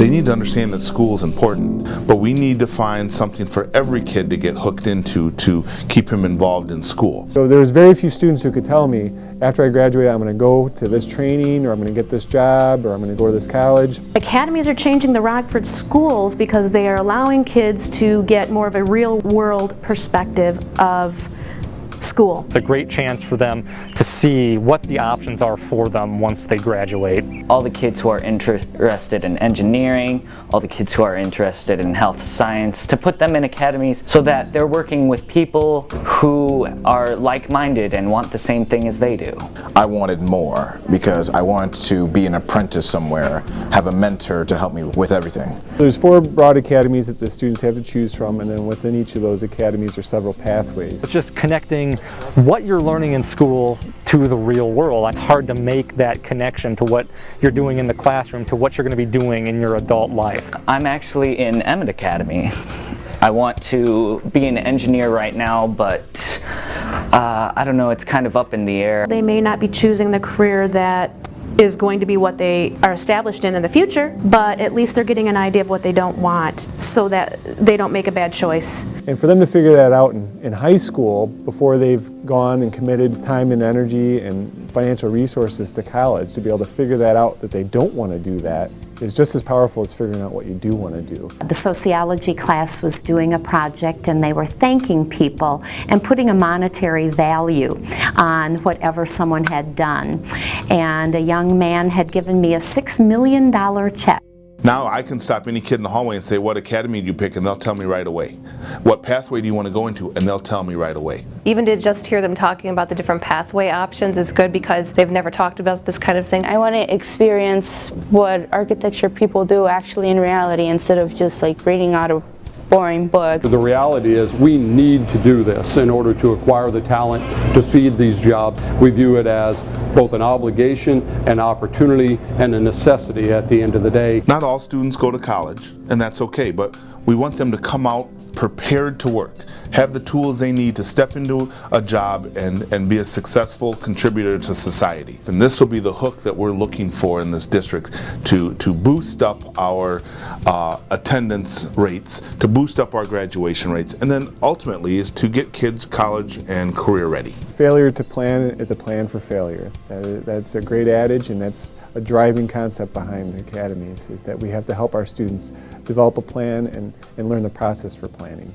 They need to understand that school is important, but we need to find something for every kid to get hooked into to keep him involved in school. So there's very few students who could tell me, after I graduate, I'm going to go to this training, or I'm going to get this job, or I'm going to go to this college. Academies are changing the Rockford schools because they are allowing kids to get more of a real-world perspective of school. It's a great chance for them to see what the options are for them once they graduate. All the kids who are interested in engineering, all the kids who are interested in health science, to put them in academies so that they're working with people who are like-minded and want the same thing as they do. I wanted more because I wanted to be an apprentice somewhere, have a mentor to help me with everything. There's 4 broad academies that the students have to choose from, and then within each of those academies are several pathways. It's just connecting what you're learning in school to the real world. It's hard to make that connection to what you're doing in the classroom to what you're going to be doing in your adult life. I'm actually in Emmett Academy. I want to be an engineer right now, but I don't know, it's kind of up in the air. They may not be choosing the career that is going to be what they are established in the future, but at least they're getting an idea of what they don't want so that they don't make a bad choice. And for them to figure that out in high school before they've gone and committed time and energy and financial resources to college, to be able to figure that out, that they don't want to do that, is just as powerful as figuring out what you do want to do. The sociology class was doing a project, and they were thanking people and putting a monetary value on whatever someone had done. And a young man had given me a $6 million check. Now I can stop any kid in the hallway and say, what academy do you pick? And they'll tell me right away. What pathway do you want to go into? And they'll tell me right away. Even to just hear them talking about the different pathway options is good because they've never talked about this kind of thing. I want to experience what architecture people do actually in reality instead of just like reading out a boring book. The reality is we need to do this in order to acquire the talent to feed these jobs. We view it as both an obligation, an opportunity, and a necessity at the end of the day. Not all students go to college, and that's okay, but we want them to come out prepared to work, have the tools they need to step into a job and be a successful contributor to society. And this will be the hook that we're looking for in this district to boost up our attendance rates, to boost up our graduation rates, and then ultimately is to get kids college and career ready. Failure to plan is a plan for failure. That's a great adage, and that's a driving concept behind the academies, is that we have to help our students develop a plan and learn the process for planning.